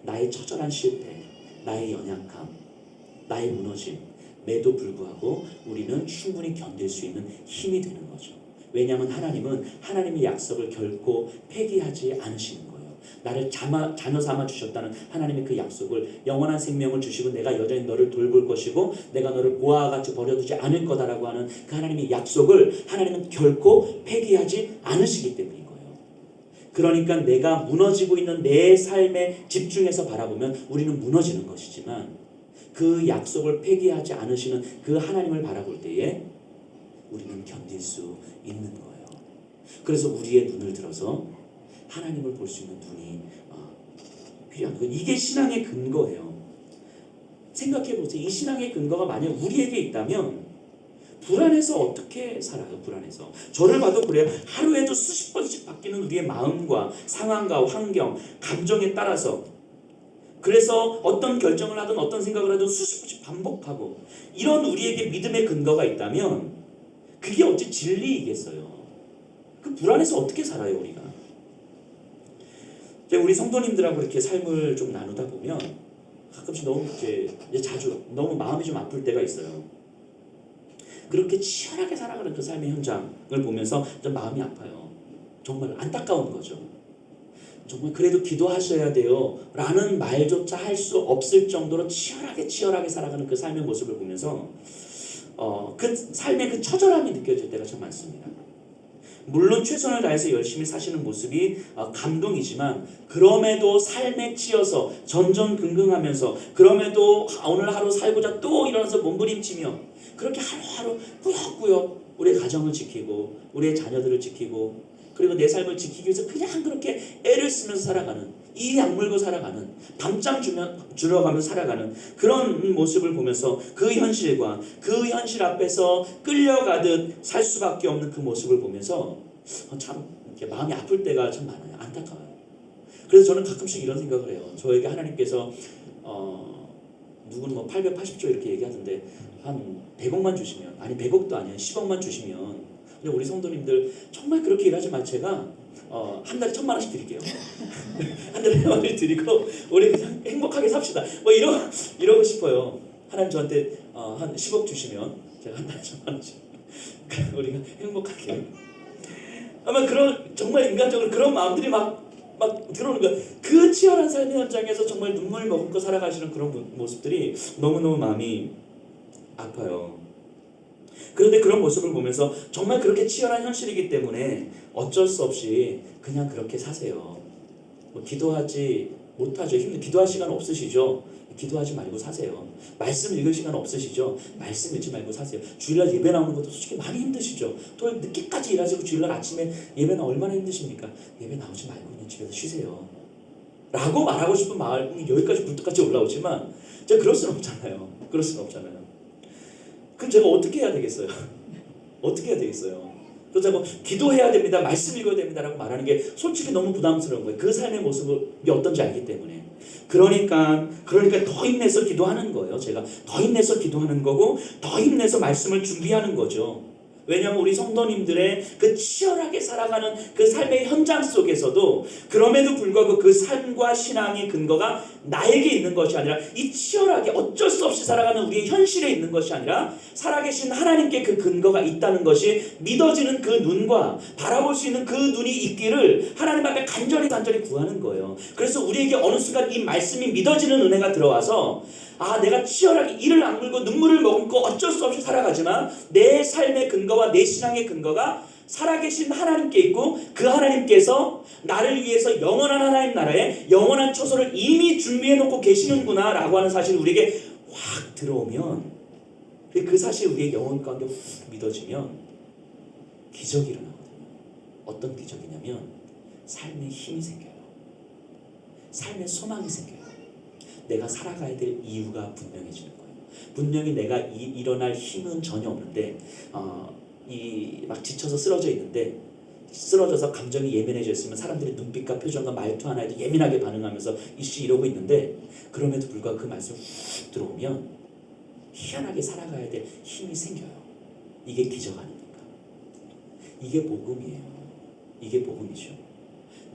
나의 처절한 실패, 나의 연약함, 나의 무너짐에도 불구하고 우리는 충분히 견딜 수 있는 힘이 되는 거죠. 왜냐하면 하나님은 하나님의 약속을 결코 폐기하지 않으시는 거예요. 나를 자녀 삼아 주셨다는 하나님의 그 약속을, 영원한 생명을 주시고 내가 여전히 너를 돌볼 것이고 내가 너를 보아와 같이 버려두지 않을 거다라고 하는 그 하나님의 약속을 하나님은 결코 폐기하지 않으시기 때문인 거예요. 그러니까 내가 무너지고 있는 내 삶에 집중해서 바라보면 우리는 무너지는 것이지만 그 약속을 폐기하지 않으시는 그 하나님을 바라볼 때에 우리는 견딜 수 있는 거예요. 그래서 우리의 눈을 들어서 하나님을 볼 수 있는 눈이 필요한 거예요. 이게 신앙의 근거예요. 생각해 보세요. 이 신앙의 근거가 만약 우리에게 있다면 불안해서 어떻게 살아요? 불안해서. 저를 봐도 그래요. 하루에도 수십 번씩 바뀌는 우리의 마음과 상황과 환경, 감정에 따라서, 그래서 어떤 결정을 하든 어떤 생각을 하든 수십 번씩 반복하고, 이런 우리에게 믿음의 근거가 있다면 그게 어찌 진리이겠어요? 그 불안해서 어떻게 살아요, 우리가? 우리 성도님들하고 이렇게 삶을 좀 나누다 보면 가끔씩 너무 이제 자주 너무 마음이 좀 아플 때가 있어요. 그렇게 치열하게 살아가는 그 삶의 현장을 보면서 좀 마음이 아파요. 정말 안타까운 거죠. 정말 그래도 기도하셔야 돼요 라는 말조차 할 수 없을 정도로 치열하게 살아가는 그 삶의 모습을 보면서 그 삶의 그 처절함이 느껴질 때가 참 많습니다. 물론 최선을 다해서 열심히 사시는 모습이 감동이지만, 그럼에도 삶에 치여서 전전긍긍하면서, 그럼에도 오늘 하루 살고자 또 일어나서 몸부림치며 그렇게 하루하루 꾸역꾸역 우리의 가정을 지키고 우리의 자녀들을 지키고 그리고 내 삶을 지키기 위해서 그냥 그렇게 애를 쓰면서 살아가는, 이 약물고 살아가는, 밤잠 줄여가면서 살아가는 그런 모습을 보면서 그 현실과 그 현실 앞에서 끌려가듯 살 수밖에 없는 그 모습을 보면서 참 이렇게 마음이 아플 때가 참 많아요. 안타까워요. 그래서 저는 가끔씩 이런 생각을 해요. 저에게 하나님께서 누구는 뭐 880조 이렇게 얘기하던데 한 100억만 주시면, 아니 100억도 아니야 10억만 주시면, 근데 우리 성도님들 정말 그렇게 일하지 마. 제가 한 달에 1,000만 원씩 드릴게요. 한 달에 1,000만 원씩 드리고 우리 그냥 행복하게 삽시다. 뭐 이러고 싶어요. 하나님 저한테 한 10억 주시면 제가 한 달에 1,000만 원씩 우리가 행복하게. 아마 그런 정말 인간적으로 그런 마음들이 막 들어오는 거야. 그 치열한 삶의 현장에서 정말 눈물 머금고 살아가시는 그런 모습들이 너무너무 마음이 아파요. 그런데 그런 모습을 보면서 정말 그렇게 치열한 현실이기 때문에 어쩔 수 없이 그냥 그렇게 사세요. 뭐 기도하지 못하죠. 기도할 시간 없으시죠? 기도하지 말고 사세요. 말씀 읽을 시간 없으시죠? 말씀 읽지 말고 사세요. 주일날 예배 나오는 것도 솔직히 많이 힘드시죠? 또 늦게까지 일하시고 주일날 아침에 예배 나오면 얼마나 힘드십니까? 예배 나오지 말고 그냥 집에서 쉬세요 라고 말하고 싶은 마음이 여기까지 굴뚝같이 올라오지만 제가 그럴 수는 없잖아요. 그럼 제가 어떻게 해야 되겠어요? 어떻게 해야 되겠어요? 그렇다고 기도해야 됩니다, 말씀 읽어야 됩니다 라고 말하는 게 솔직히 너무 부담스러운 거예요. 그 삶의 모습이 어떤지 알기 때문에. 그러니까 더 힘내서 기도하는 거예요. 제가 더 힘내서 기도하는 거고 더 힘내서 말씀을 준비하는 거죠. 왜냐하면 우리 성도님들의 그 치열하게 살아가는 그 삶의 현장 속에서도 그럼에도 불구하고 그 삶과 신앙의 근거가 나에게 있는 것이 아니라 이 치열하게 어쩔 수 없이 살아가는 우리의 현실에 있는 것이 아니라 살아계신 하나님께 그 근거가 있다는 것이 믿어지는 그 눈과 바라볼 수 있는 그 눈이 있기를 하나님 앞에 간절히 구하는 거예요. 그래서 우리에게 어느 순간 이 말씀이 믿어지는 은혜가 들어와서 내가 치열하게 이를 악물고 눈물을 머금고 어쩔 수 없이 살아가지만 내 삶의 근거와 내 신앙의 근거가 살아계신 하나님께 있고 그 하나님께서 나를 위해서 영원한 하나님 나라에 영원한 초소를 이미 준비해놓고 계시는구나 라고 하는 사실이 우리에게 확 들어오면, 그 사실이 우리의 영혼 가운데 훅 믿어지면 기적이 일어나거든요. 어떤 기적이냐면 삶의 힘이 생겨요. 삶의 소망이 생겨요. 내가 살아가야 될 이유가 분명해지는 거예요. 분명히 내가 일어날 힘은 전혀 없는데 막 지쳐서 쓰러져서 감정이 예민해져 있으면 사람들이 눈빛과 표정과 말투 하나에도 예민하게 반응하면서 이러고 있는데, 그럼에도 불구하고 그 말씀이 훅 들어오면 희한하게 살아가야 될 힘이 생겨요. 이게 기적 아닙니까? 이게 복음이에요. 이게 복음이죠.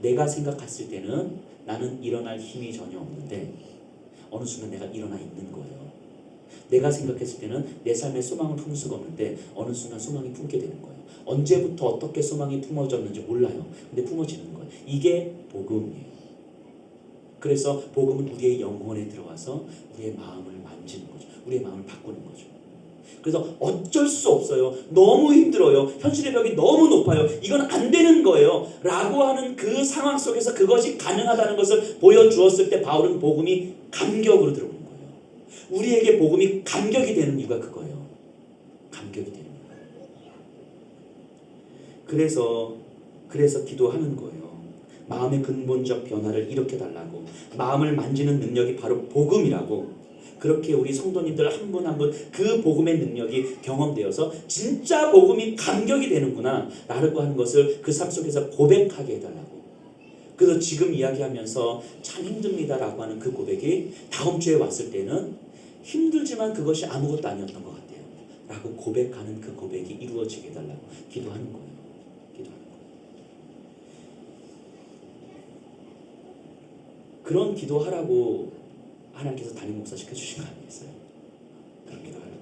내가 생각했을 때는 나는 일어날 힘이 전혀 없는데 어느 순간 내가 일어나 있는 거예요. 내가 생각했을 때는 내 삶에 소망을 품을 수가 없는데 어느 순간 소망이 품게 되는 거예요. 언제부터 어떻게 소망이 품어졌는지 몰라요. 근데 품어지는 거예요. 이게 복음이에요. 그래서 복음은 우리의 영혼에 들어와서 우리의 마음을 만지는 거죠. 우리의 마음을 바꾸는 거죠. 그래서 어쩔 수 없어요. 너무 힘들어요. 현실의 벽이 너무 높아요. 이건 안 되는 거예요. 라고 하는 그 상황 속에서 그것이 가능하다는 것을 보여주었을 때 바울은 복음이 감격으로 들어오는 거예요. 우리에게 복음이 감격이 되는 이유가 그거예요. 감격이 되는 거예요. 그래서 기도하는 거예요. 마음의 근본적 변화를 일으켜달라고. 마음을 만지는 능력이 바로 복음이라고. 그렇게 우리 성도님들 한 분 한 분 그 복음의 능력이 경험되어서 진짜 복음이 감격이 되는구나 라고 하는 것을 그 삶 속에서 고백하게 해달라고. 그래서 지금 이야기하면서 참 힘듭니다 라고 하는 그 고백이 다음 주에 왔을 때는 힘들지만 그것이 아무것도 아니었던 것 같아요 라고 고백하는 그 고백이 이루어지게 해달라고 기도하는 거예요. 그런 기도하라고 하나님께서 담임 목사 시켜주신 거 아니겠어요? 그런 기도하라고.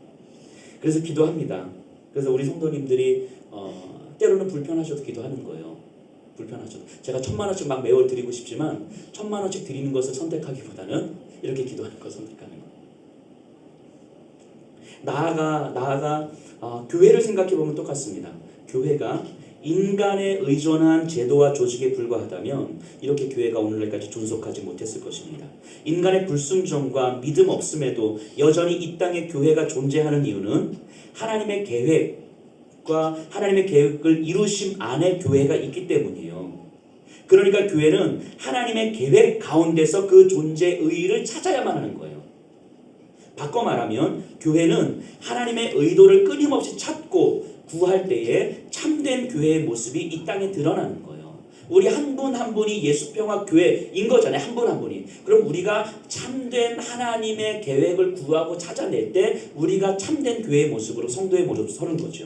그래서 기도합니다. 그래서 우리 성도님들이 때로는 불편하셔도 기도하는 거예요. 불편하셔도. 제가 1000만 원씩 막 매월 드리고 싶지만 1000만 원씩 드리는 것을 선택하기보다는 이렇게 기도하는 것을 선택하는 거예요. 나아가 교회를 생각해 보면 똑같습니다. 교회가 인간에 의존한 제도와 조직에 불과하다면 이렇게 교회가 오늘날까지 존속하지 못했을 것입니다. 인간의 불순종과 믿음 없음에도 여전히 이 땅에 교회가 존재하는 이유는 하나님의 계획과 하나님의 계획을 이루심 안에 교회가 있기 때문이에요. 그러니까 교회는 하나님의 계획 가운데서 그 존재의 의의를 찾아야만 하는 거예요. 바꿔 말하면 교회는 하나님의 의도를 끊임없이 찾고 구할 때에 참된 교회의 모습이 이 땅에 드러나는 거예요. 우리 한 분 한 분이 예수평화교회인 거잖아요. 한 분 한 분이. 그럼 우리가 참된 하나님의 계획을 구하고 찾아낼 때 우리가 참된 교회의 모습으로 성도의 모습으로 서는 거죠.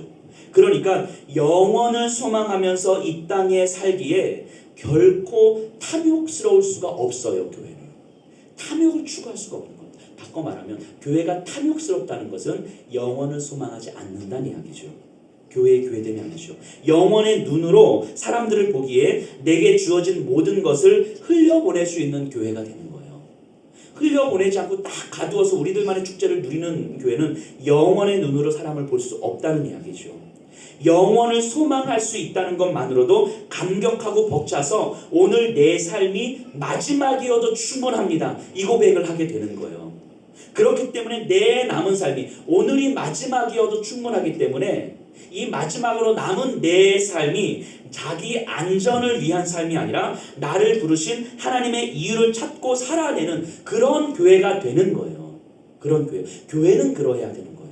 그러니까 영원을 소망하면서 이 땅에 살기에 결코 탐욕스러울 수가 없어요. 교회는. 탐욕을 추구할 수가 없는 겁니다. 바꿔 말하면 교회가 탐욕스럽다는 것은 영원을 소망하지 않는다는 이야기죠. 교회의 교회됨이 아니죠. 영원의 눈으로 사람들을 보기에 내게 주어진 모든 것을 흘려보낼 수 있는 교회가 되는 거예요. 흘려보내지 않고 딱 가두어서 우리들만의 축제를 누리는 교회는 영원의 눈으로 사람을 볼 수 없다는 이야기죠. 영원을 소망할 수 있다는 것만으로도 감격하고 벅차서 오늘 내 삶이 마지막이어도 충분합니다. 이 고백을 하게 되는 거예요. 그렇기 때문에 내 남은 삶이 오늘이 마지막이어도 충분하기 때문에 이 마지막으로 남은 내 삶이 자기 안전을 위한 삶이 아니라 나를 부르신 하나님의 이유를 찾고 살아내는 그런 교회가 되는 거예요. 그런 교회. 교회는 그러해야 되는 거예요.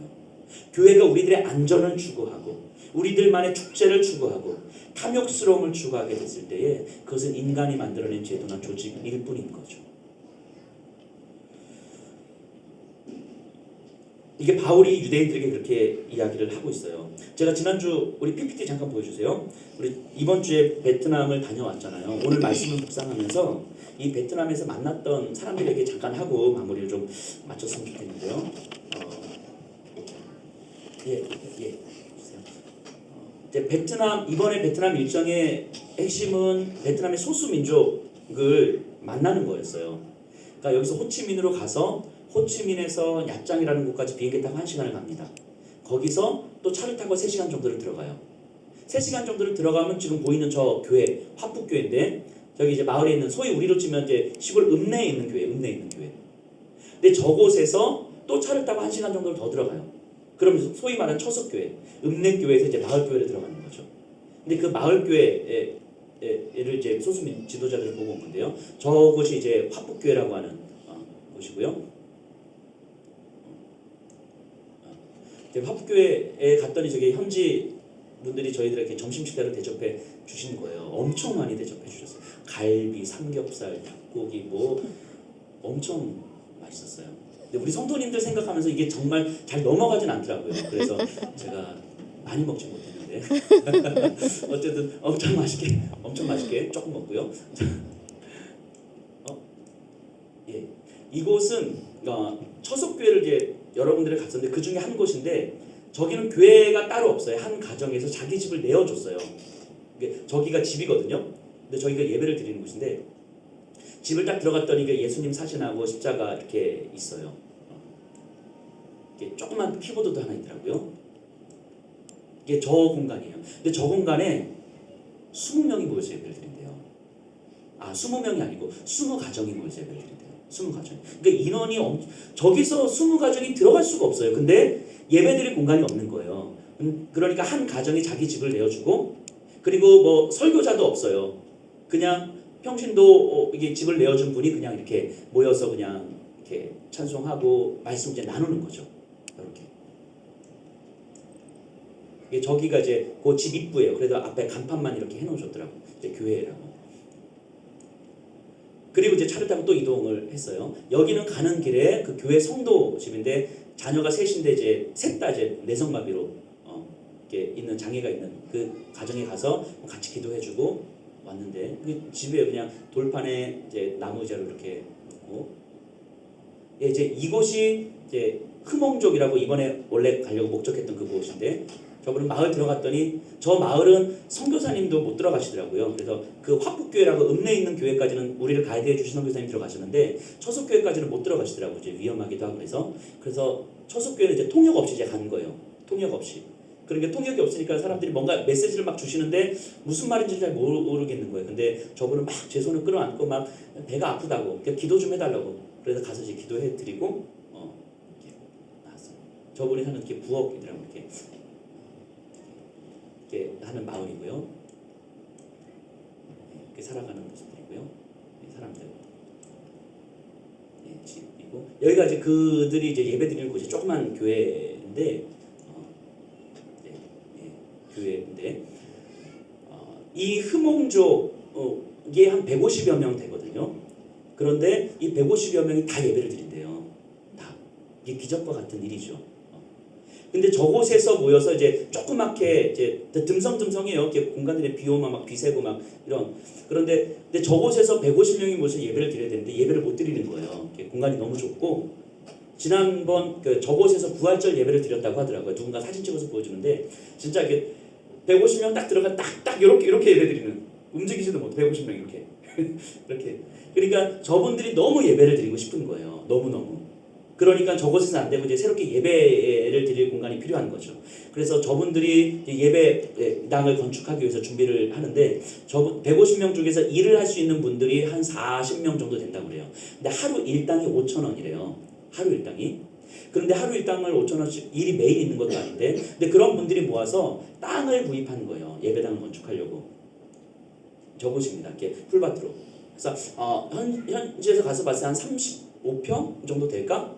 교회가 우리들의 안전을 추구하고 우리들만의 축제를 추구하고 탐욕스러움을 추구하게 됐을 때에 그것은 인간이 만들어낸 제도나 조직일 뿐인 거죠. 이게 바울이 유대인들에게 그렇게 이야기를 하고 있어요. 제가 지난주 우리 PPT 잠깐 보여주세요. 우리 이번 주에 베트남을 다녀왔잖아요. 오늘 말씀을 묵상하면서 이 베트남에서 만났던 사람들에게 잠깐 하고 마무리를 좀 마쳤으면 좋겠는데요. 이제 이번에 베트남 일정의 핵심은 베트남의 소수 민족을 만나는 거였어요. 그러니까 여기서 호치민으로 가서 호치민에서 야짱이라는 곳까지 비행기 타고 1시간을 갑니다. 거기서 또 차를 타고 3시간 정도를 들어가요. 3시간 정도를 들어가면 지금 보이는 저 교회, 화북교회인데 저기 이제 마을에 있는 소위 우리로 치면 이제 시골 읍내에 있는 교회. 근데 저곳에서 또 차를 타고 1시간 정도를 더 들어가요. 그럼 소위 말하는 처석교회, 읍내교회에서 이제 마을교회로 들어가는 거죠. 근데 그 마을교회를 이제 소수민 지도자들을 보고 온 건데요. 저곳이 이제 화북교회라고 하는 곳이고요. 화북교회에 갔더니 저기 현지 분들이 저희들에게 점심 식사를 대접해 주신 거예요. 엄청 많이 대접해 주셨어요. 갈비, 삼겹살, 닭고기 뭐 엄청 맛있었어요. 근데 우리 성도님들 생각하면서 이게 정말 잘 넘어가진 않더라고요. 그래서 제가 많이 먹지 못했는데 이제. 어쨌든 엄청 맛있게 조금 먹고요. 예, 이곳은 처속교회를 이제 여러분들이 갔었는데 그 중에 한 곳인데 저기는 교회가 따로 없어요. 한 가정에서 자기 집을 내어줬어요. 저기가 집이거든요. 근데 저희가 예배를 드리는 곳인데 집을 딱 들어갔더니 예수님 사진하고 십자가 이렇게 있어요. 이게 조그만 키보드도 하나 있더라고요. 이게 저 공간이에요. 근데 저 공간에 20명이 모여서 예배를 드린대요. 20명이 아니고 20가정이 모여서 예배를 드린대요. 20가정. 그러니까 인원이 저기서 20가정이 들어갈 수가 없어요. 근데 예배 드릴 공간이 없는 거예요. 그러니까 한 가정이 자기 집을 내어주고 그리고 뭐 설교자도 없어요. 그냥 평신도 이게 집을 내어준 분이 그냥 이렇게 모여서 그냥 이렇게 찬송하고 말씀 이제 나누는 거죠. 이렇게. 저기가 이제 그 집 입구예요. 그래도 앞에 간판만 이렇게 해놓으셨더라고. 이제 교회라고. 그리고 이제 차를 타고 또 이동을 했어요. 여기는 가는 길에 그 교회 성도 집인데 자녀가 셋인데 이제 셋 다 이제 내성마비로 이렇게 있는 장애가 있는 그 가정에 가서 같이 기도해주고 왔는데 그 집에 그냥 돌판에 이제 나무자루 이렇게 놓고 이제 이곳이 이제 흐몽족이라고 이번에 원래 가려고 목적했던 그곳인데 저번에 마을 들어갔더니 저 마을은 선교사님도 못 들어가시더라고요. 그래서 그 화북교회라고 읍내에 있는 교회까지는 우리를 가이드해 주신 선교사님 들어가시는데 처속교회까지는 못 들어가시더라고요. 이제 위험하기도 하고 그래서 처속교회는 이제 통역 없이 이제 간 거예요. 통역 없이. 그러니까 통역이 없으니까 사람들이 뭔가 메시지를 막 주시는데 무슨 말인지 잘 모르겠는 거예요. 근데 저분은 막 제 손을 끌어안고 막 배가 아프다고 그러니까 기도 좀 해달라고 그래서 가서 이제 기도해 드리고 이렇게 나왔어요. 저분이 하는 게 부엌이더라고요. 이렇게 하는 마을이고요. 이렇게 살아가는 모습들이고요. 사람들 집이고 여기가 이제 그들이 이제 예배드리는 곳이 조그만 교회인데 교회인데 이 흐몽족이 한 150여 명 되거든요. 그런데 이 150여 명이 다 예배를 드린대요. 다. 이게 기적과 같은 일이죠. 근데 저곳에서 모여서 이제 조그맣게 이제 듬성듬성해요. 이렇게 공간들이 비 오면 막 비 새고 막 이런. 그런데 근데 저곳에서 150명이 모여서 예배를 드려야 되는데 예배를 못 드리는 거예요. 공간이 너무 좁고 지난번 저곳에서 부활절 예배를 드렸다고 하더라고요. 누군가 사진 찍어서 보여주는데 진짜 이렇게 150명 딱 들어가 딱 이렇게 예배 드리는 움직이지도 못해 150명 이렇게 이렇게. 그러니까 저분들이 너무 예배를 드리고 싶은 거예요. 너무. 그러니까 저곳에서 안 되고 이제 새롭게 예배를 드릴 공간이 필요한 거죠. 그래서 저분들이 예배당을 건축하기 위해서 준비를 하는데 150명 중에서 일을 할 수 있는 분들이 한 40명 정도 된다고 그래요. 근데 하루 일당이 5,000원이래요. 하루 일당이. 그런데 하루 일당을 5,000원씩 일이 매일 있는 것도 아닌데 근데 그런 분들이 모아서 땅을 구입하는 거예요. 예배당을 건축하려고. 저곳입니다. 이렇게 풀밭으로. 그래서 현지에서 가서 봤을 때 한 35평 정도 될까?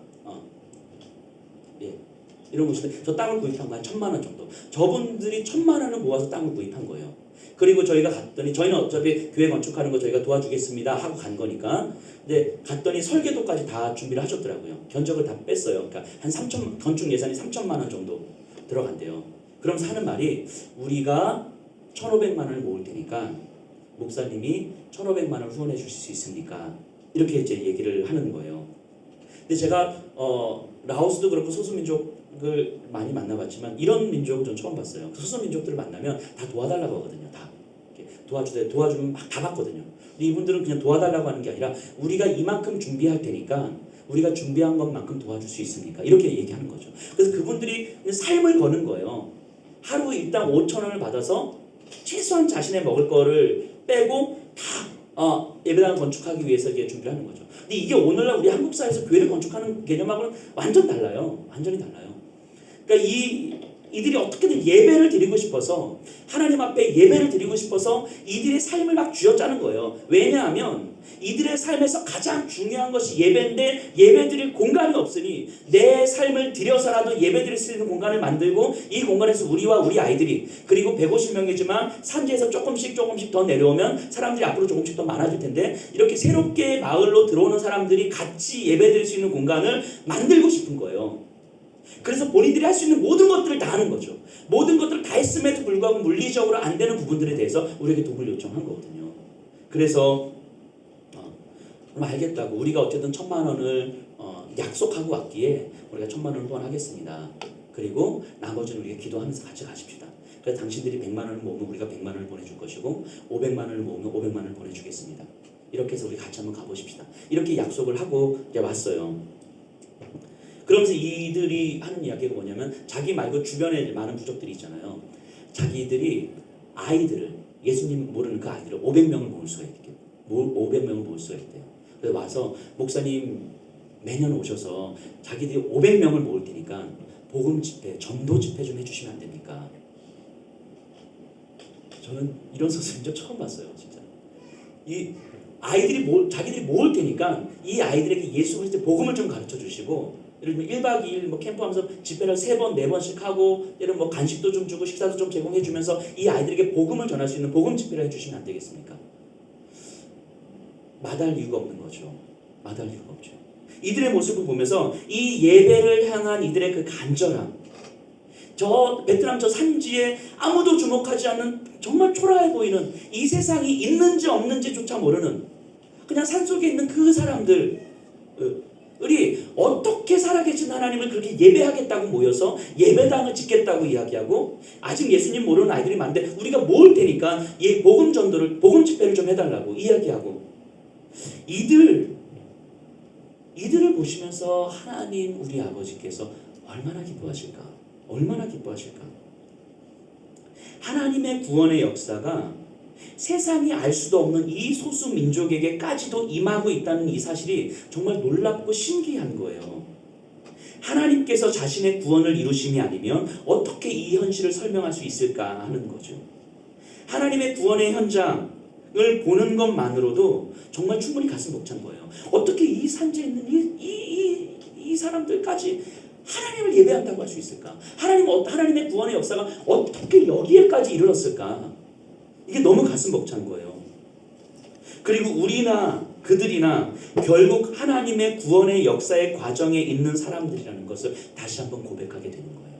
이런 곳인데 저 땅을 구입한 거 한 1,000만 원 정도. 저분들이 1,000만 원을 모아서 땅을 구입한 거예요. 그리고 저희가 갔더니 저희는 어차피 교회 건축하는 거 저희가 도와주겠습니다 하고 간 거니까. 근데 갔더니 설계도까지 다 준비를 하셨더라고요. 견적을 다 뺐어요. 그러니까 한 건축 예산이 3,000만 원 정도 들어간대요. 그러면서 하는 말이 우리가 1,500만 원을 모을 테니까 목사님이 1,500만 원을 후원해 주실 수 있습니까? 이렇게 이제 얘기를 하는 거예요. 근데 제가 라오스도 그렇고 소수민족을 많이 만나봤지만 이런 민족은 전 처음 봤어요. 소수민족들을 만나면 다 도와달라고 하거든요. 다 도와주면 막 다 받거든요. 근데 이분들은 그냥 도와달라고 하는 게 아니라 우리가 이만큼 준비할 테니까 우리가 준비한 것만큼 도와줄 수 있습니까? 이렇게 얘기하는 거죠. 그래서 그분들이 삶을 거는 거예요. 하루 일당 5,000원을 받아서 최소한 자신의 먹을 거를 빼고 다 예배당을 건축하기 위해서 이게 준비를 하는 거죠. 근데 이게 오늘날 우리 한국 사회에서 교회를 건축하는 개념하고는 완전 달라요. 완전히 달라요. 그러니까 이들이 어떻게든 예배를 드리고 싶어서 하나님 앞에 예배를 드리고 싶어서 이들의 삶을 막 쥐어짜는 거예요. 왜냐하면 이들의 삶에서 가장 중요한 것이 예배인데 예배 드릴 공간이 없으니 내 삶을 들여서라도 예배 드릴 수 있는 공간을 만들고 이 공간에서 우리와 우리 아이들이 그리고 150명이지만 산지에서 조금씩 더 내려오면 사람들이 앞으로 조금씩 더 많아질 텐데 이렇게 새롭게 마을로 들어오는 사람들이 같이 예배 드릴 수 있는 공간을 만들고 싶은 거예요. 그래서 본인들이 할 수 있는 모든 것들을 다 하는 거죠. 모든 것들을 다 했음에도 불구하고 물리적으로 안 되는 부분들에 대해서 우리에게 도움을 요청한 거거든요. 그래서 그럼 알겠다고 우리가 어쨌든 1,000만 원을 약속하고 왔기에 우리가 1,000만 원을 후원하겠습니다. 그리고 나머지는 우리가 기도하면서 같이 가십시다. 그래서 당신들이 100만 원을 모으면 우리가 100만 원을 보내줄 것이고 500만 원을 모으면 500만 원을 보내주겠습니다. 이렇게 해서 우리 같이 한번 가보십시다. 이렇게 약속을 하고 이제 왔어요. 그러면서 이들이 하는 이야기가 뭐냐면 자기 말고 주변에 많은 부족들이 있잖아요. 자기들이 아이들을 예수님 모르는 그 아이들을 500명을 모을 수가 있대요. 500명을 모을 수가 있대요. 그래서 와서 목사님 매년 오셔서 자기들이 500명을 모을 테니까 복음 집회, 전도 집회 좀 해주시면 안 됩니까? 저는 이런 선생님 처음 봤어요, 진짜. 이 아이들이 자기들이 모을 테니까 이 아이들에게 예수 그리스도의 복음을 좀 가르쳐 주시고, 예를 들면 1박 2일 뭐 캠프하면서 집회를 3번, 4번씩 하고, 예를 들면 뭐 간식도 좀 주고 식사도 좀 제공해 주면서 이 아이들에게 복음을 전할 수 있는 복음 집회를 해주시면 안 되겠습니까? 마다할 이유가 없는 거죠. 마다할 이유가 없죠. 이들의 모습을 보면서 이 예배를 향한 이들의 그 간절함, 저 베트남 저 산지에 아무도 주목하지 않는 정말 초라해 보이는 이 세상이 있는지 없는지조차 모르는 그냥 산속에 있는 그 사람들이 어떻게 살아계신 하나님을 그렇게 예배하겠다고 모여서 예배당을 짓겠다고 이야기하고, 아직 예수님 모르는 아이들이 많은데 우리가 모을 테니까 복음 전도를, 복음 집회를 좀 해달라고 이야기하고, 이들을 보시면서 하나님 우리 아버지께서 얼마나 기뻐하실까? 얼마나 기뻐하실까? 하나님의 구원의 역사가 세상이 알 수도 없는 이 소수 민족에게까지도 임하고 있다는 이 사실이 정말 놀랍고 신기한 거예요. 하나님께서 자신의 구원을 이루심이 아니면 어떻게 이 현실을 설명할 수 있을까 하는 거죠. 하나님의 구원의 현장을 보는 것만으로도 정말 충분히 가슴 벅찬 거예요. 어떻게 이 산지에 있는 이 사람들까지 하나님을 예배한다고 할 수 있을까? 하나님의 구원의 역사가 어떻게 여기에까지 이르렀을까? 이게 너무 가슴 벅찬 거예요. 그리고 우리나 그들이나 결국 하나님의 구원의 역사의 과정에 있는 사람들이라는 것을 다시 한번 고백하게 되는 거예요.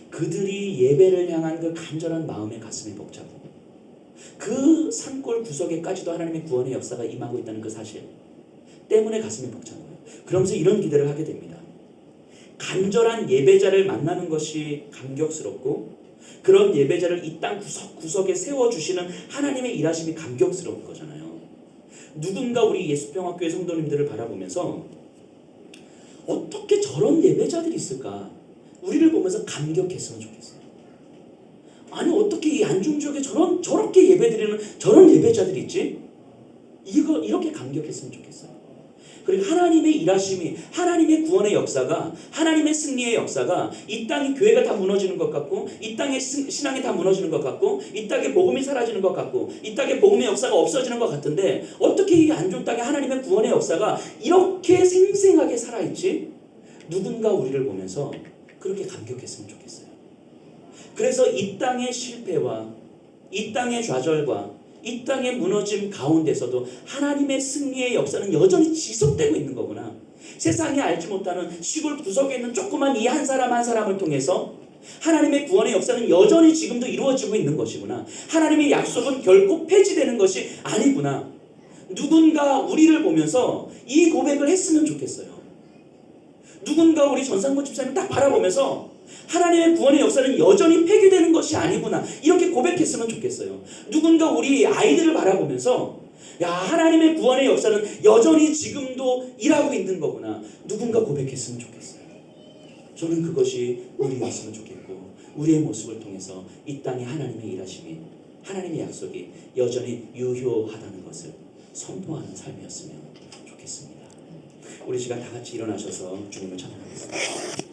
그들이 예배를 향한 그 간절한 마음의 가슴이 벅차고 그 산골 구석에까지도 하나님의 구원의 역사가 임하고 있다는 그 사실 때문에 가슴이 벅찬 거예요. 그러면서 이런 기대를 하게 됩니다. 간절한 예배자를 만나는 것이 감격스럽고, 그런 예배자를 이 땅 구석구석에 세워주시는 하나님의 일하심이 감격스러운 거잖아요. 누군가 우리 예수평화교회 성도님들을 바라보면서 어떻게 저런 예배자들이 있을까? 우리를 보면서 감격했으면 좋겠어요. 아니 어떻게 이 안중지역에 저렇게 예배드리는 저런 예배자들이 있지? 이렇게 감격했으면 좋겠어요. 그리고 하나님의 일하심이, 하나님의 구원의 역사가, 하나님의 승리의 역사가 이 땅이 교회가 다 무너지는 것 같고, 이 땅의 신앙이 다 무너지는 것 같고, 이 땅에 복음이 사라지는 것 같고, 이 땅에 복음의 역사가 없어지는 것 같은데 어떻게 이 안중 땅에 하나님의 구원의 역사가 이렇게 생생하게 살아있지? 누군가 우리를 보면서 그렇게 감격했으면 좋겠어요. 그래서 이 땅의 실패와 이 땅의 좌절과 이 땅의 무너짐 가운데서도 하나님의 승리의 역사는 여전히 지속되고 있는 거구나. 세상이 알지 못하는 시골 구석에 있는 조그만 이 한 사람 한 사람을 통해서 하나님의 구원의 역사는 여전히 지금도 이루어지고 있는 것이구나. 하나님의 약속은 결코 폐지되는 것이 아니구나. 누군가 우리를 보면서 이 고백을 했으면 좋겠어요. 누군가 우리 전상모 집사님 딱 바라보면서 하나님의 구원의 역사는 여전히 폐기되는 것이 아니구나, 이렇게 고백했으면 좋겠어요. 누군가 우리 아이들을 바라보면서 야, 하나님의 구원의 역사는 여전히 지금도 일하고 있는 거구나, 누군가 고백했으면 좋겠어요. 저는 그것이 우리였으면 좋겠고, 우리의 모습을 통해서 이 땅에 하나님의 일하심이, 하나님의 약속이 여전히 유효하다는 것을 선포하는 삶이었으면 좋겠습니다. 우리 시간 다 같이 일어나셔서 주님을 찬양하겠습니다.